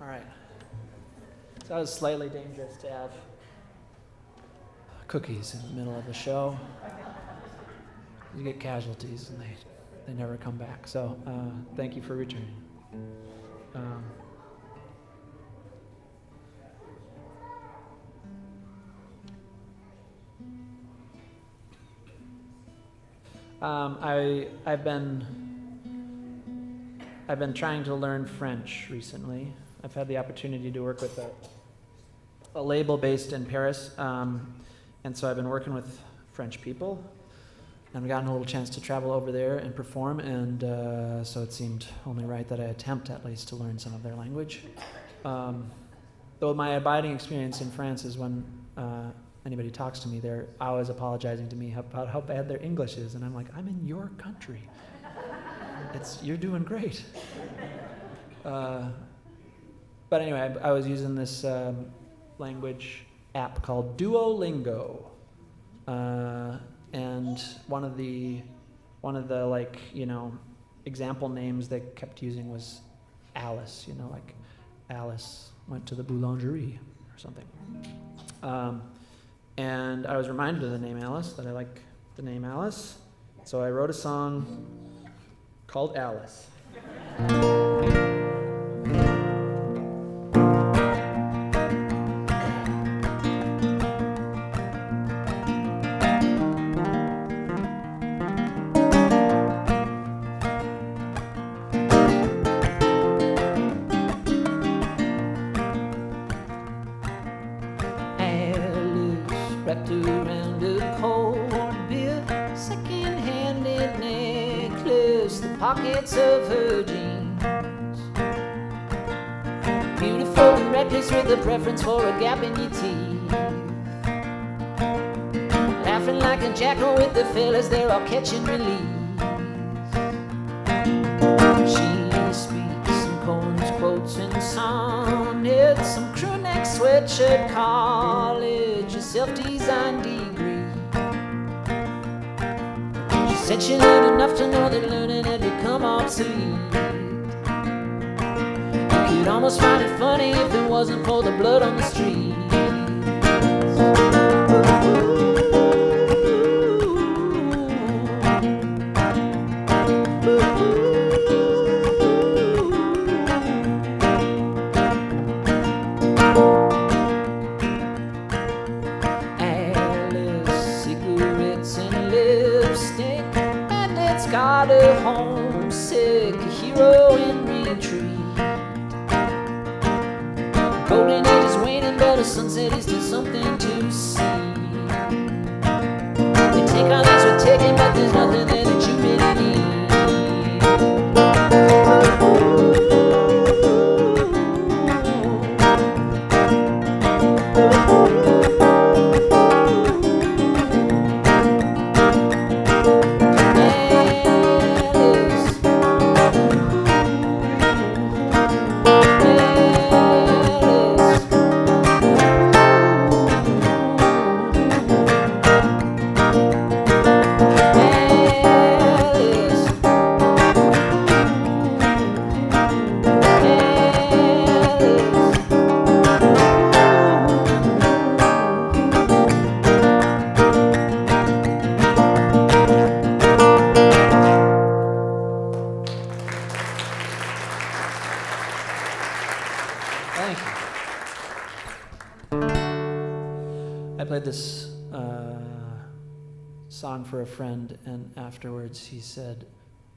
All right. So that was slightly dangerous to have cookies in the middle of the show. You get casualties and they never come back. So thank you for returning. I've been trying to learn French recently. I've had the opportunity to work with a label based in Paris, and so I've been working with French people, and I've gotten a little chance to travel over there and perform, and so it seemed only right that I attempt at least to learn some of their language. Though my abiding experience in France is when anybody talks to me, they're always apologizing to me about how bad their English is, and I'm like, I'm in your country. You're doing great. But anyway, I was using this language app called Duolingo, and one of the example names they kept using was Alice. Like Alice went to the boulangerie or something. And I was reminded of the name Alice, that I like the name Alice, so I wrote a song called Alice. Wrapped around a cold beer, second-hand necklace, the pockets of her jeans. Beautiful and reckless with a preference for a gap in your teeth. Laughing like a jackal with the fellas, they're all catching release. She speaks some poems, quotes, and sonnets, some crew neck sweatshirt college, a self-designed degree. She said she learned enough to know that learning had become obsolete. You could almost find it funny if it wasn't for the blood on the streets. Got her homesick, a hero in retreat. Golden age is waning, but a sunset is still something to see. They take all that we're taking, but there's nothing there that you really need. This song for a friend, and afterwards he said,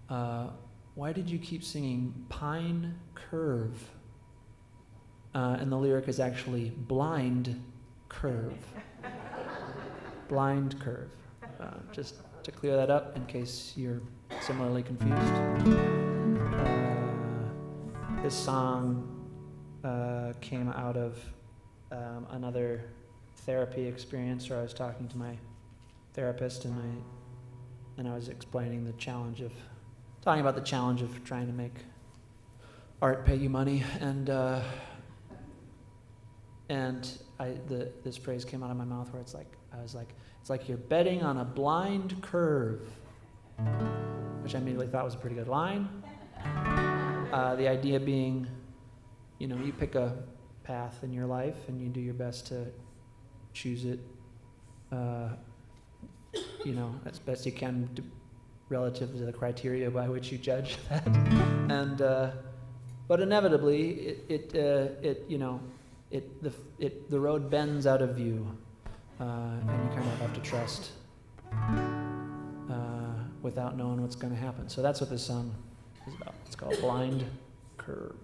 why did you keep singing Pine Curve? And the lyric is actually Blind Curve. Blind Curve. Just to clear that up in case you're similarly confused. This song came out of another therapy experience where I was talking to my therapist, and I was explaining talking about the challenge of trying to make art pay you money, and this phrase came out of my mouth where it's like you're betting on a blind curve, which I immediately thought was a pretty good line. The idea being you pick a path in your life and you do your best to choose it, as best you can relative to the criteria by which you judge that. And but inevitably, the road bends out of view, and you kind of have to trust without knowing what's going to happen. So that's what this song is about. It's called Blind Curve.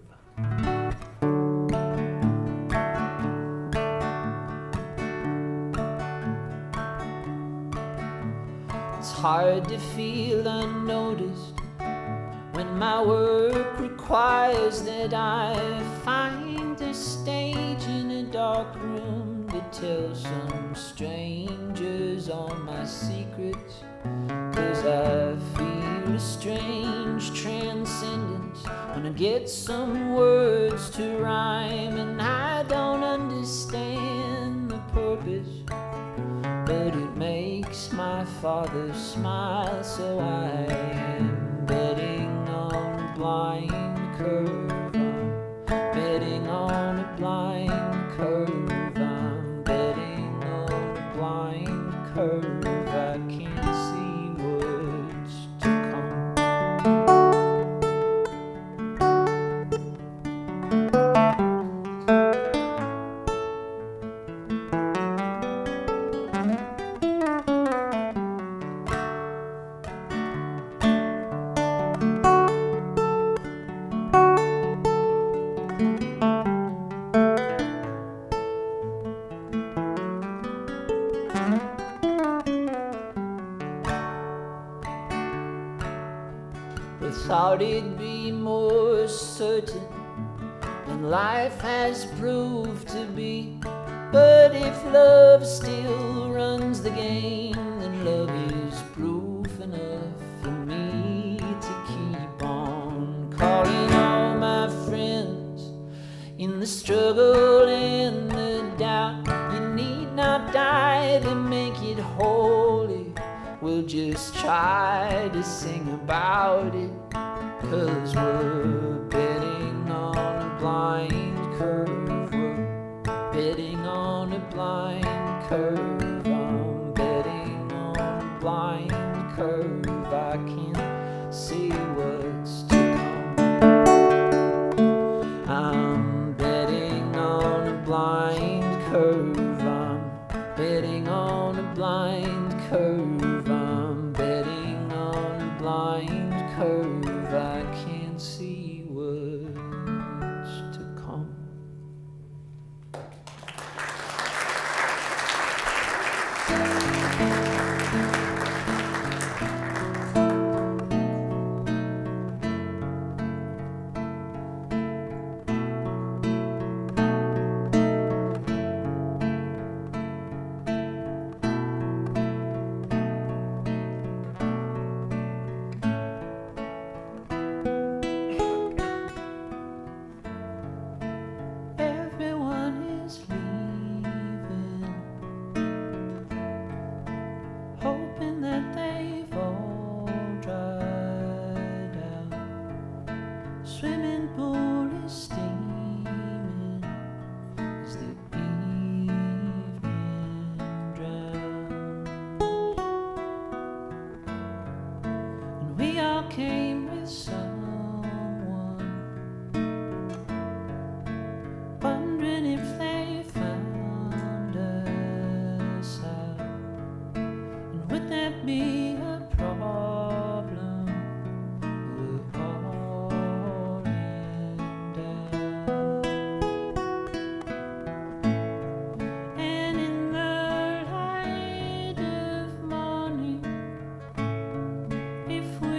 It's hard to feel unnoticed when my work requires that I find a stage in a dark room to tell some strangers all my secrets. 'Cause I feel a strange transcendence when I get some words to rhyme, and I don't understand the purpose, but it makes my father smile, so I am betting on a blind curve. I'm betting on a blind curve. I'm betting on a blind curve. I can't see what's to come. Thought it'd be more certain than life has proved to be. But if love still runs the game, then love is proof enough for me to keep on calling all my friends in the struggle and the doubt. You need not die to make it holy. We'll just try to sing about it, 'cause we're betting on a blind curve. We're betting on a blind curve. I'm betting on a blind curve. I can't see what's to come. I'm betting on a blind curve. I'm betting on a blind curve. I'm betting on a blind curve. I can't see what's to come. Came with someone, wondering if they found us out, and would that be a problem? We're falling down, and in the light of morning, if we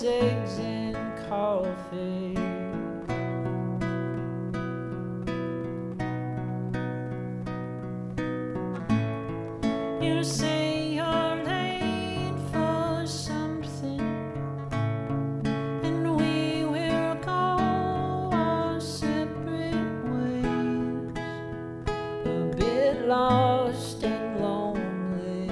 eggs and coffee. You say you're late for something, and we will go our separate ways, a bit lost and lonely.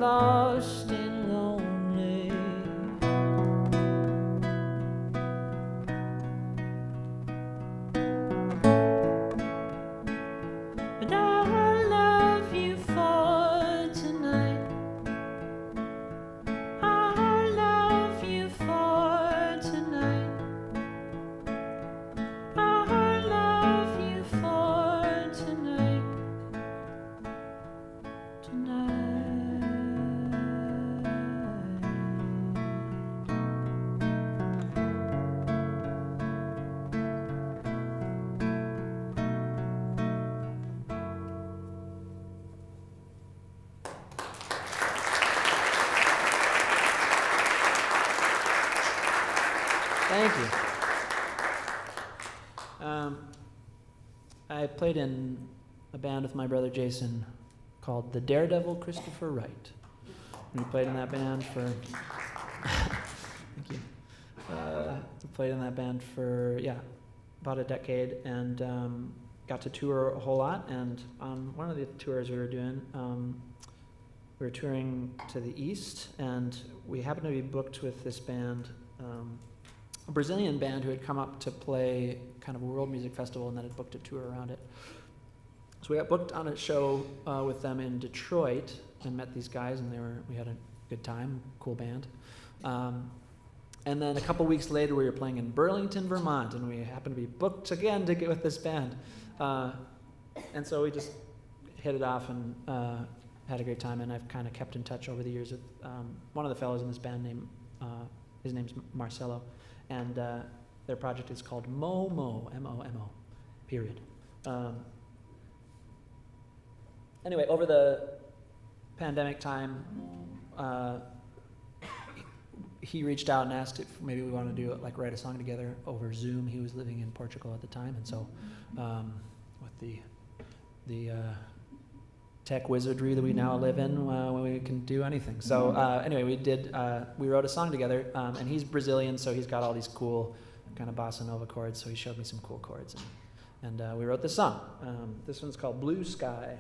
lost and lonely. But I love you for tonight. I love you for tonight. I love you for tonight. Thank you. I played in a band with my brother Jason called the Daredevil Christopher Wright. We played in that band for thank you. We played in that band for about a decade, and got to tour a whole lot. And on one of the tours we were doing, we were touring to the east, and we happened to be booked with this band, a Brazilian band who had come up to play kind of a world music festival and then had booked a tour around it. So we got booked on a show with them in Detroit and met these guys, and we had a good time, cool band. And then a couple weeks later we were playing in Burlington, Vermont, and we happened to be booked again to get with this band. And so we just hit it off and had a great time, and I've kind of kept in touch over the years with one of the fellows in this band named, his name's Marcelo, and their project is called Momo, M-O-M-O, period. Anyway, over the pandemic time, he reached out and asked if maybe we want to do write a song together over Zoom. He was living in Portugal at the time, and so with the tech wizardry that we now live in, we can do anything. So anyway, we wrote a song together, and he's Brazilian, so he's got all these cool kind of bossa nova chords, so he showed me some cool chords, and we wrote this song. This one's called Blue Sky.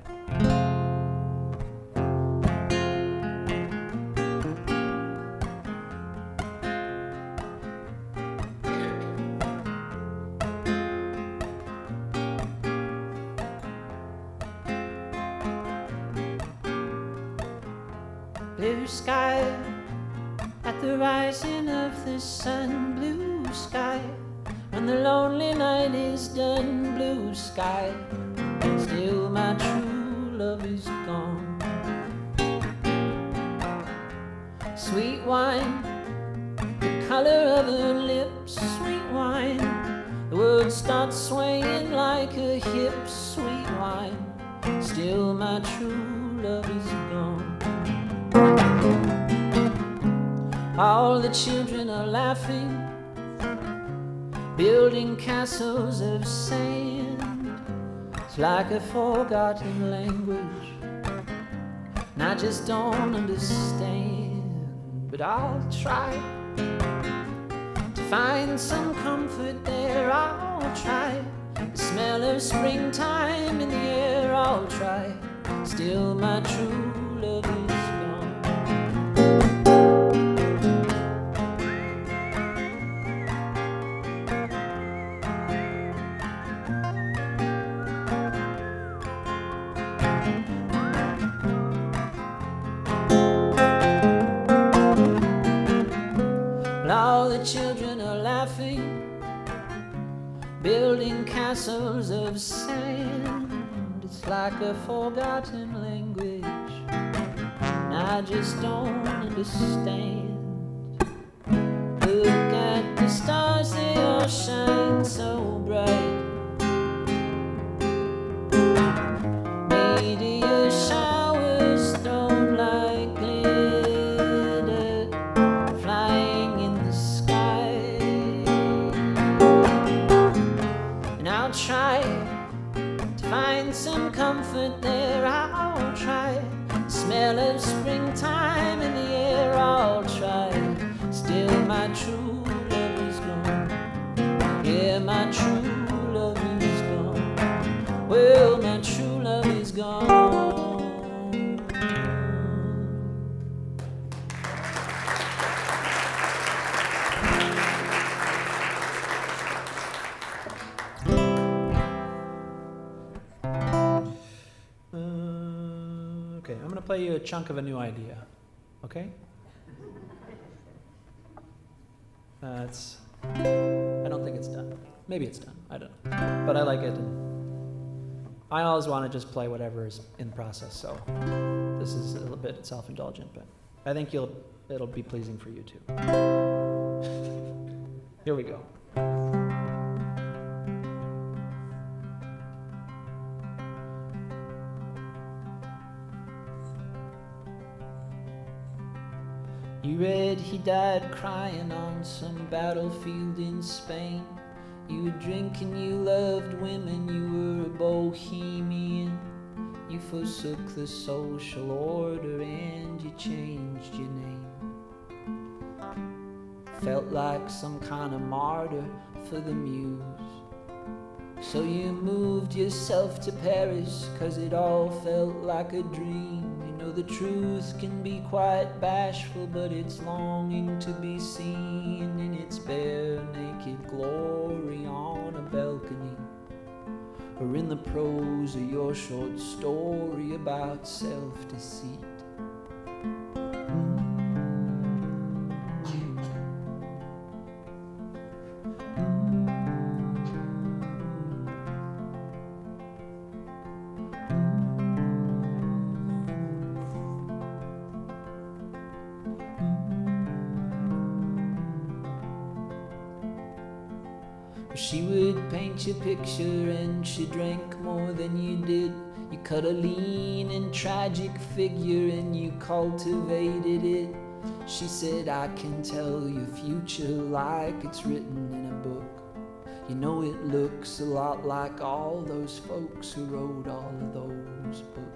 Blue sky at the rising of the sun. Blue sky when the lonely night is done. Blue sky, still my true love is gone. Sweet wine, the color of her lips. Sweet wine, the world starts swaying like a hip. Sweet wine, still my true love is gone. All the children are laughing, building castles of sand. It's like a forgotten language, and I just don't understand. But I'll try to find some comfort there. I'll try the smell of springtime in the air. I'll try, still my true love is gone. All the children are laughing, building castles of sand. It's like a forgotten language, and I just don't understand. Look at the stars, they all shine so bright. Meteor showers thrown like glitter, flying in the sky. And I'll try to find some comfort there. I'll try the smell of springtime in the air. I'll try, still my true love is gone. Yeah, my true love play you a chunk of a new idea, okay? I don't think it's done. Maybe it's done, I don't know. But I like it, and I always want to just play whatever is in process, so this is a little bit self-indulgent, but I think it'll be pleasing for you too. Here we go. You read he died crying on some battlefield in Spain. You were drinking, you loved women, you were a bohemian. You forsook the social order and you changed your name. Felt like some kind of martyr for the muse. So you moved yourself to Paris, 'cause it all felt like a dream. You know the truth can be quite bashful, but it's longing to be seen in its bare naked glory on a balcony, or in the prose of your short story about self-deceit. She would paint your picture and she drank more than you did. You cut a lean and tragic figure and you cultivated it. She said, I can tell your future like it's written in a book. You know it looks a lot like all those folks who wrote all of those books.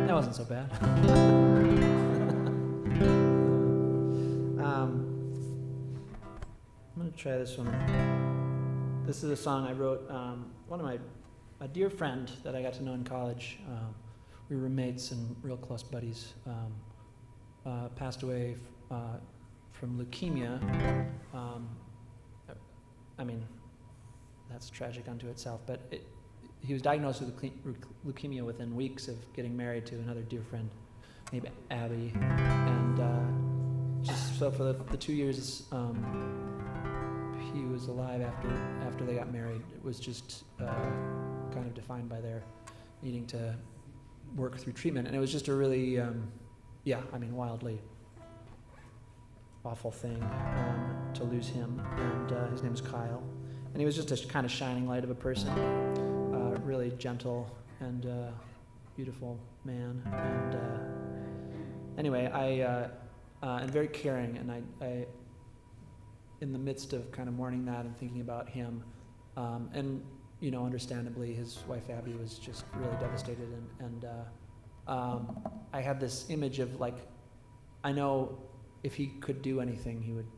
That wasn't so bad. I'm going to try this one. This is a song I wrote. One of a dear friend that I got to know in college, we were roommates and real close buddies, passed away from leukemia. I mean, that's tragic unto itself, but he was diagnosed with leukemia within weeks of getting married to another dear friend named Abby. And just so for the 2 years he was alive after they got married, it was just kind of defined by their needing to work through treatment. And it was just a really, wildly awful thing to lose him. And his name was Kyle. And he was just a kind of shining light of a person. Really gentle and beautiful man, and anyway, and very caring. And I, in the midst of kind of mourning that and thinking about him, and understandably, his wife Abby was just really devastated. And I had this image of I know if he could do anything, he would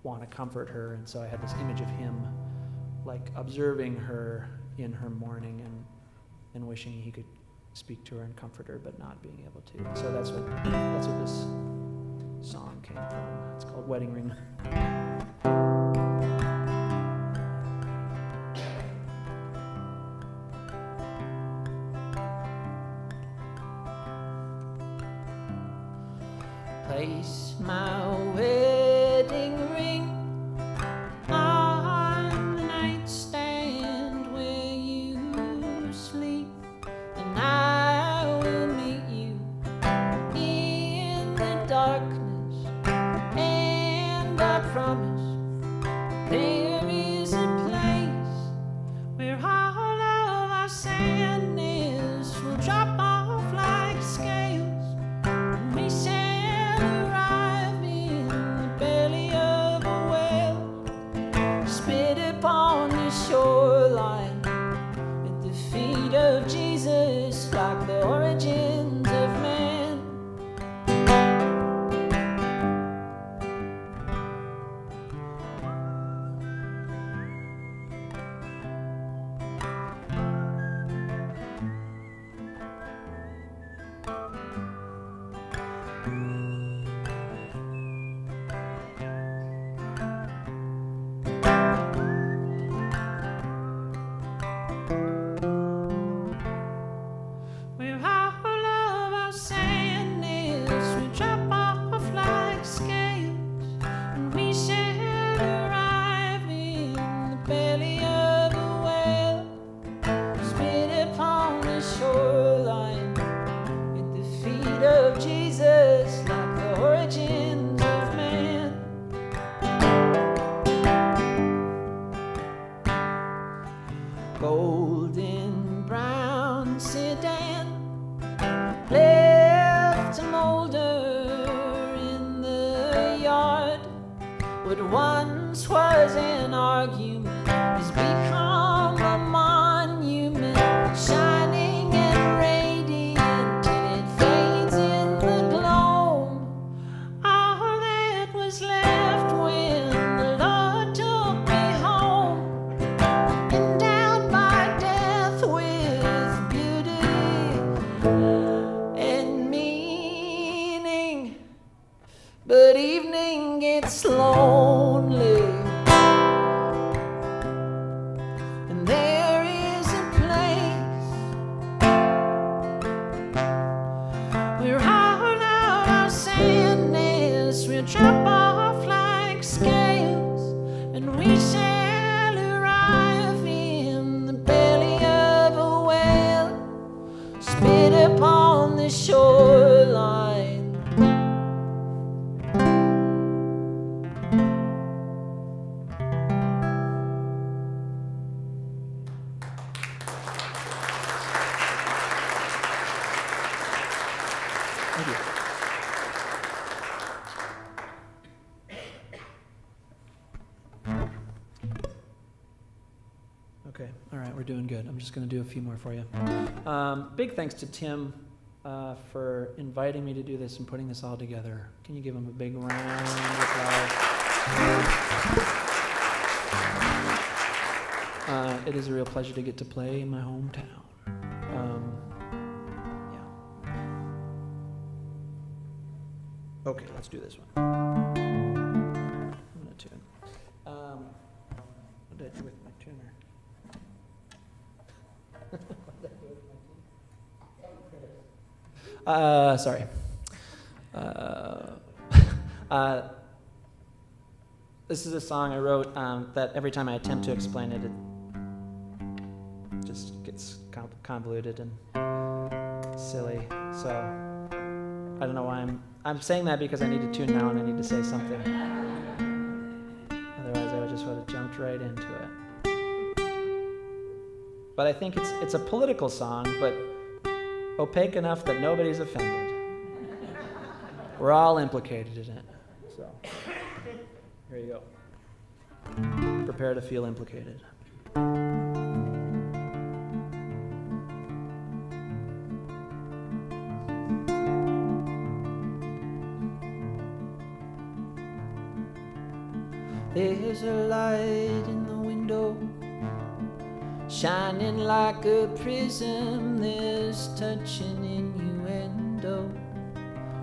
want to comfort her. And so I had this image of him, observing her in her mourning and wishing he could speak to her and comfort her, but not being able to. So that's what this song came from. It's called Wedding Ring. Place my wedding ring on the nightstand where you sleep, and I will meet you in the darkness, and I promise there is a place where all of our sadness will drop off like scales, and we shall arrive in the belly of Where all of our sadness we drop off like scales, and we shall arrive in the belly of a whale, spit upon the shoreline at the feet of Jesus, like the origins of man. Golden brown sedan left to molder in the yard. What once was an argument has become a monument, shining and radiant till it fades in the gloam. All that was left when the Lord took me home, endowed by death with beauty and meaning. But evening gets lonely, and there is a place where all of our sadness will drop off like scales, and we shall arrive in the belly of a whale, spit upon the shoreline. Thank you. Okay, all right, we're doing good. I'm just going to do a few more for you. Big thanks to Tim for inviting me to do this and putting this all together. Can you give him a big round of applause? It is a real pleasure to get to play in my hometown. Yeah. Okay, let's do this one. I'm gonna tune. What did I do with my tuner? Sorry. This is a song I wrote that every time I attempt to explain it, it just gets convoluted and silly. So I don't know why I'm saying that, because I need to tune now and I need to say something. Otherwise, I would just would have jumped right into it. But I think it's a political song, but opaque enough that nobody's offended. We're all implicated in it. So here you go. Prepare to feel implicated. There's a light in the window, shining like a prism. There's touching innuendo.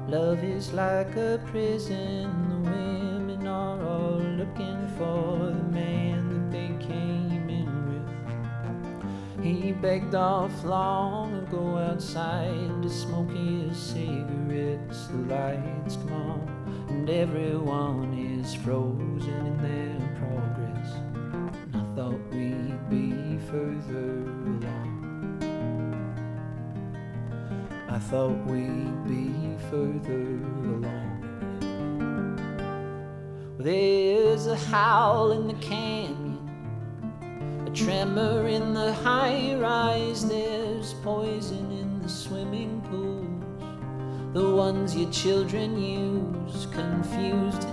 Love is like a prison. The women are all looking for the man that they came in with. He begged off long ago outside to smoke his cigarettes. The lights come on and everyone is frozen in their progress. And I thought we'd be further along. I thought we'd be further along. There's a howl in the canyon, a tremor in the high rise. There's poison in the swimming pools, the ones your children use, confused.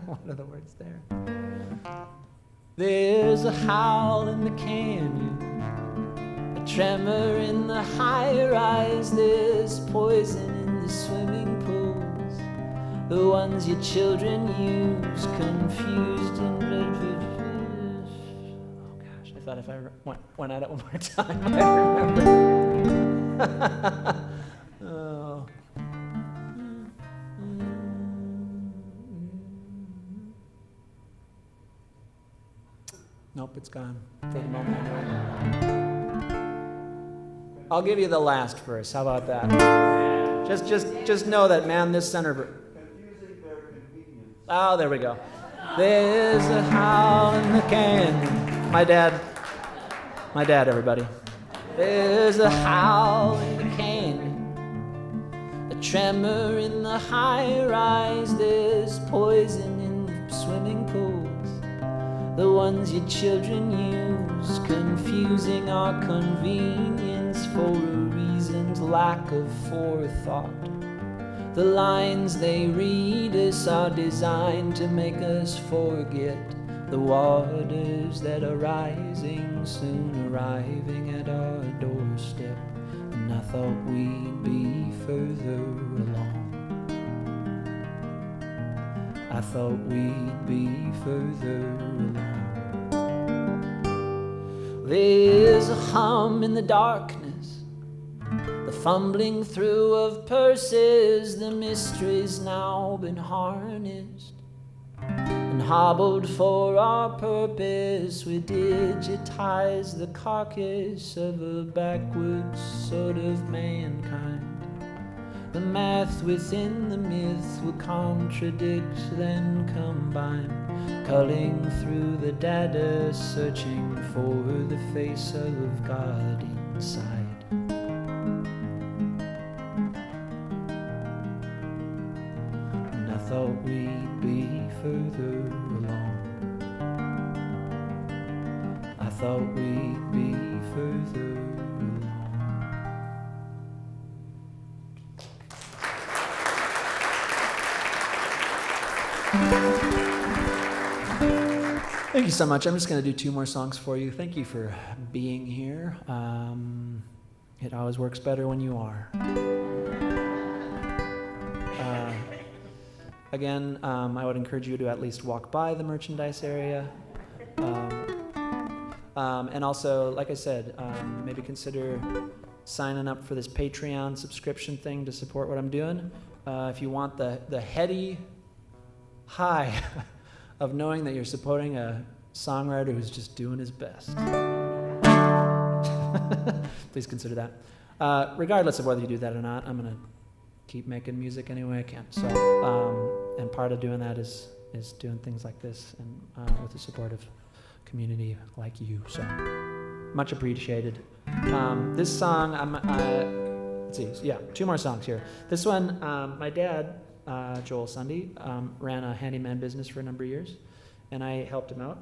What are the words there? There's a howl in the canyon, a tremor in the high rise. There's poison in the swimming pools, the ones your children use, confused and oh gosh, I thought if I went at it one more time I'd remember. Oh. Nope, it's gone for the moment. I'll give you the last verse. How about that? Just know that, man, this center. Confusing their convenience. Oh, there we go. There's a howl in the canyon. My dad, everybody. There's a howl in the canyon, a tremor in the high rise. There's poison in the swimming pools, the ones your children use, confusing our convenience for a reasoned lack of forethought. The lines they read us are designed to make us forget the waters that are rising, soon arriving at our doorstep. And I thought we'd be further along. I thought we'd be further along. There's a hum in the darkness, the fumbling through of purses. The mystery's now been harnessed and hobbled for our purpose. We digitize the carcass of a backwards sort of mankind. The math within the myth will contradict, then combine, culling through the data, searching for the face of God inside. And I thought we'd be further along. I thought we'd be further along. Thank you so much. I'm just going to do 2 more songs for you. Thank you for being here. It always works better when you are. Again, I would encourage you to at least walk by the merchandise area. And also, like I said, maybe consider signing up for this Patreon subscription thing to support what I'm doing. If you want the heady high of knowing that you're supporting a songwriter who's just doing his best. Please consider that. Regardless of whether you do that or not, I'm going to keep making music any way I can. So, and part of doing that is doing things like this and with the supportive community like you. So, much appreciated. This song, let's see, yeah, 2 more songs here. This one, my dad, Joel Sunde, ran a handyman business for a number of years, and I helped him out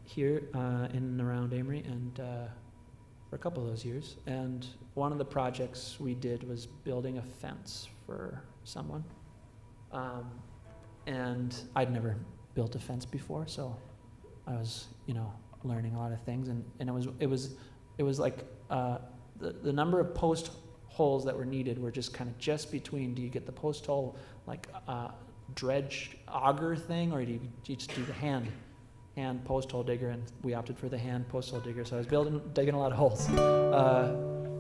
here in and around Amery and for a couple of those years. And one of the projects we did was building a fence for someone. And I'd never built a fence before, so I was, learning a lot of things. And it was like the number of post holes that were needed were just kind of just between, do you get the post hole like dredge auger thing, or do you just do the hand post hole digger? And we opted for the hand post hole digger. So I was digging a lot of holes.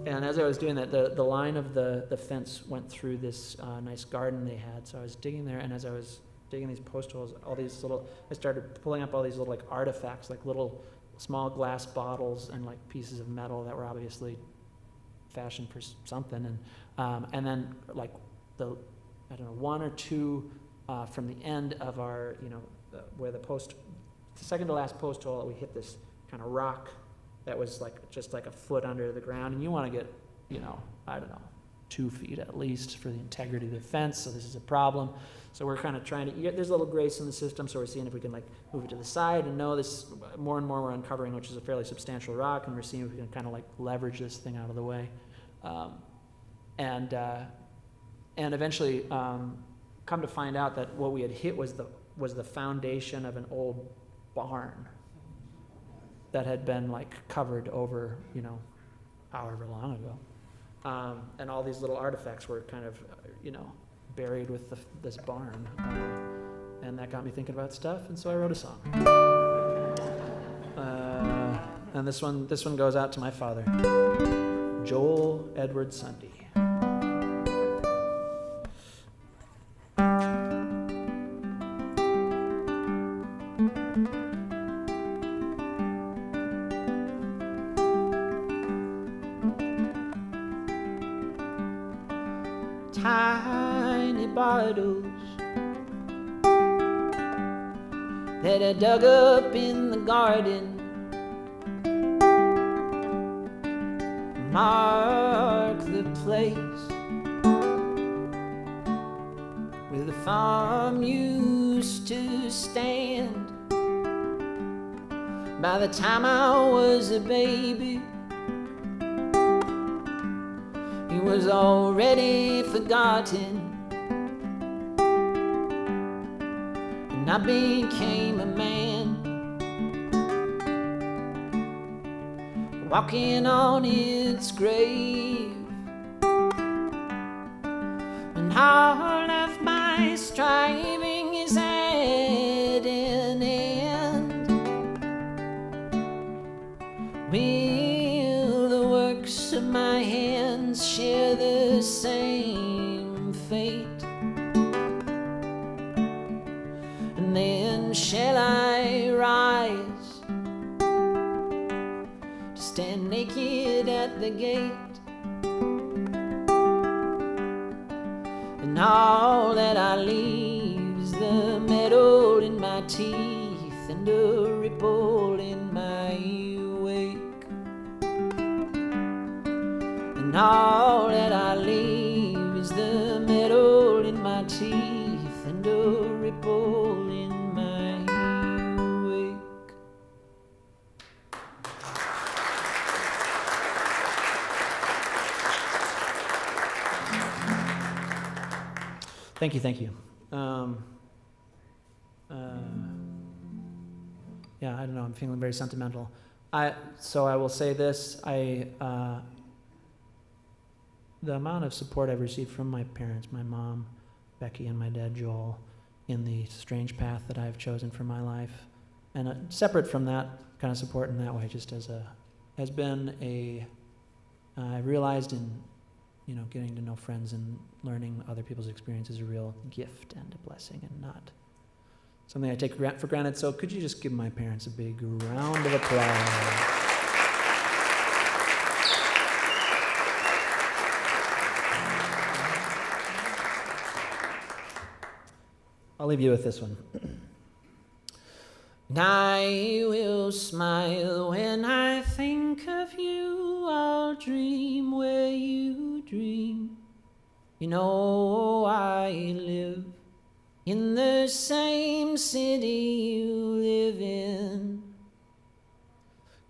And as I was doing that, the line of the fence went through this nice garden they had. So I was digging there, and as I was digging these post holes, I started pulling up all these little like artifacts, like little small glass bottles and like pieces of metal that were obviously fashioned for something. And then like 1 or 2 from the end of our, where the second to last post hole, we hit this kind of rock that was like just like a foot under the ground, and you want to get, 2 feet at least for the integrity of the fence. So this is a problem. So we're kind of trying to, there's a little grace in the system, so we're seeing if we can like move it to the side, and know this more and more we're uncovering, which is a fairly substantial rock, and we're seeing if we can kind of like leverage this thing out of the way. And eventually come to find out that what we had hit was the foundation of an old barn that had been like covered over, however long ago. And all these little artifacts were kind of, buried with this barn. And that got me thinking about stuff, and so I wrote a song. And this one goes out to my father, Joel Edward Sunde. Tiny bottles that I dug up in the garden mark the place where the farm used to stand. By the time I was a baby, he was already forgotten, and I became a man, walking on its grave. And all of my striving is at an end. Will the works of my hands share the same fate? And then shall I rise to stand naked at the gate? And all that I leave is the metal in my teeth and a ripple in my wake. And all that I leave is the metal in my teeth and a ripple in my wake. Thank you. Yeah, I don't know, I'm feeling very sentimental. So I will say this, the amount of support I've received from my parents, my mom, Becky, and my dad, Joel, in the strange path that I've chosen for my life, and separate from that kind of support in that way, just has been I realized in, getting to know friends and learning other people's experiences is a real gift and a blessing and not something I take for granted. So could you just give my parents a big round of applause? I'll leave you with this one. And I will smile when I think of you. I'll dream where you dream. I live in the same city you live in.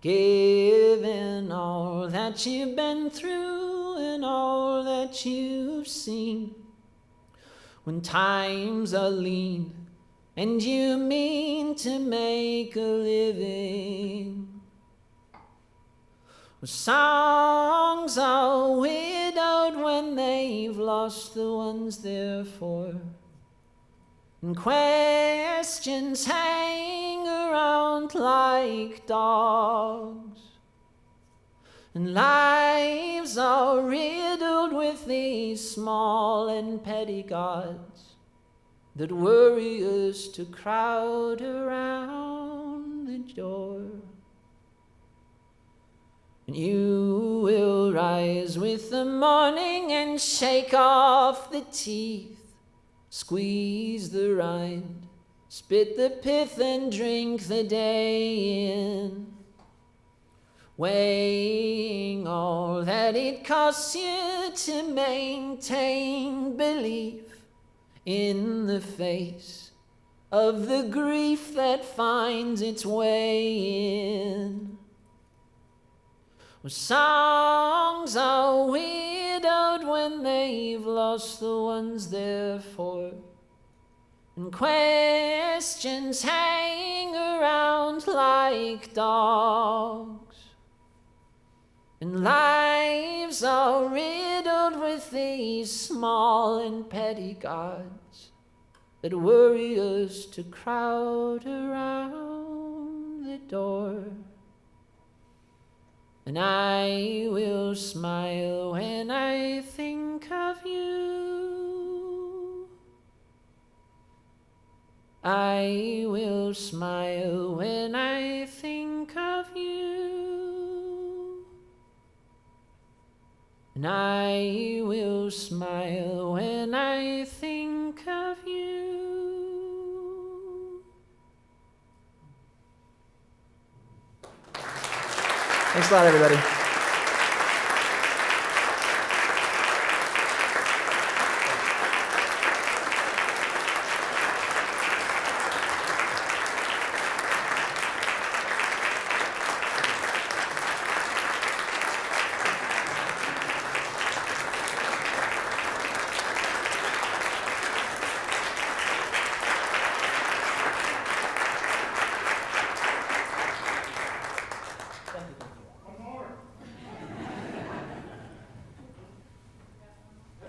Given all that you've been through and all that you've seen, when times are lean and you mean to make a living, well, songs are widowed when they've lost the ones they're for, and questions hang around like dogs, and lives are riddled with these small and petty gods that worry us to crowd around the door. And you will rise with the morning and shake off the teeth, squeeze the rind, spit the pith and drink the day in, weighing all that it costs you to maintain belief in the face of the grief that finds its way in. Well, songs are widowed when they've lost the ones they're for, and questions hang around like dogs, and lives are riddled with these small and petty gods that worry us to crowd around the door. and I will smile when I think of you. I will smile when I think of you. And I will smile when I think of you. Thanks a lot, everybody.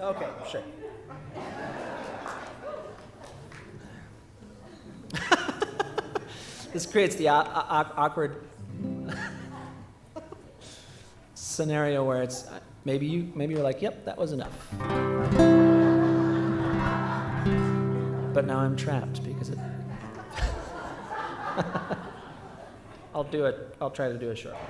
Okay, sure. This creates the awkward scenario where it's maybe you're like, yep, that was enough. But now I'm trapped because it. I'll try to do a short one.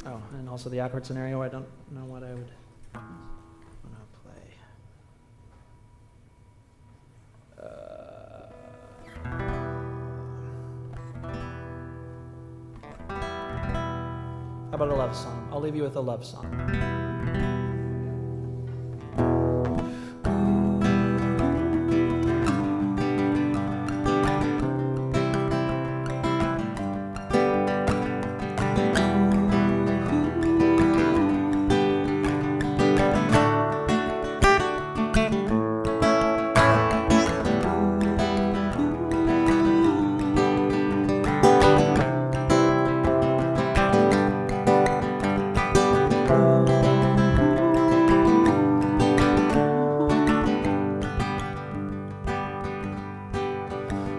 Oh, and also the awkward scenario, I don't know what I would want to play. How about a love song? I'll leave you with a love song.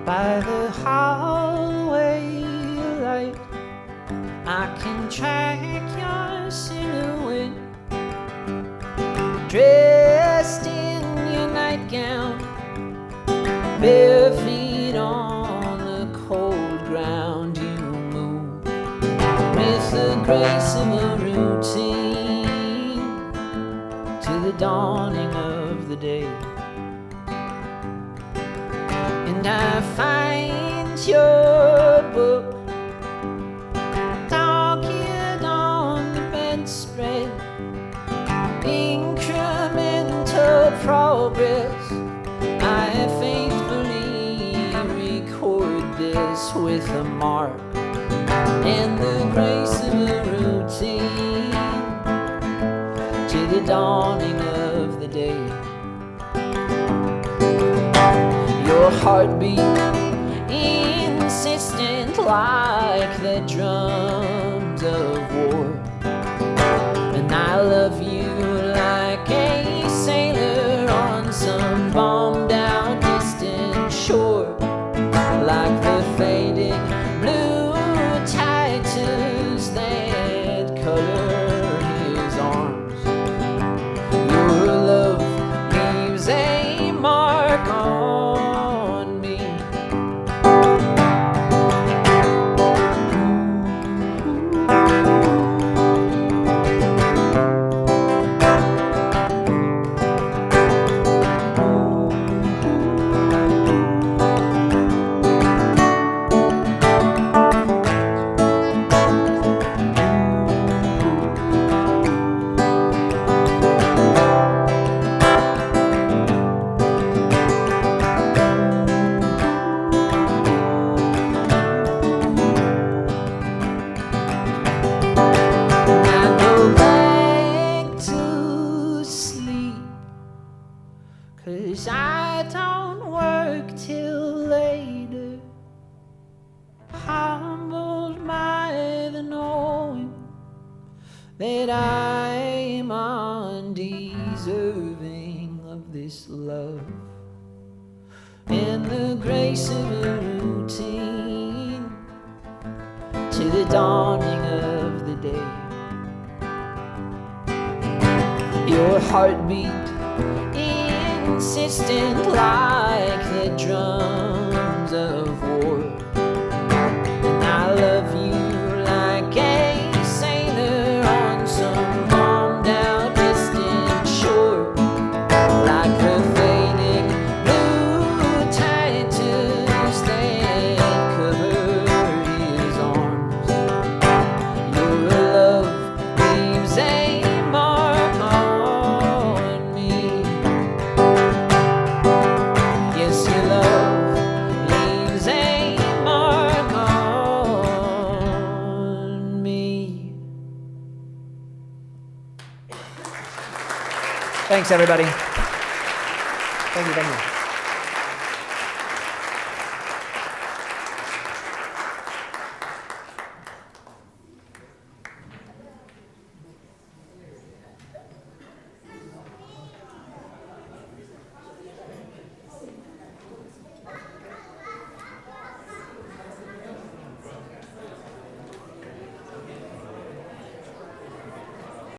By the hallway light, I can track your silhouette, dressed in your nightgown, bare feet on the cold ground. You move with the grace of a routine to the dawning of the day. And I find your book dog-eared on the bedspread, incremental progress. I faithfully record this with a mark and the grace of a routine to the dawning of the day. Your heartbeat insistent like the drums of war, and I love you like a sailor on some bombed out distant shore, like the fading blue tattoos that color his arms. Your love leaves a mark on me. Cause I don't work till later, humbled by the knowing that I'm undeserving of this love and the grace of a routine to the dawning of the day. Your heartbeat insistent like the drums of war. And I love you like a sailor on some bombed out distant shore, like the fading blue Titus that covered his arms. Your love leaves a mark on me. Yes, your love leaves a mark on me. Thanks, everybody. Thank you.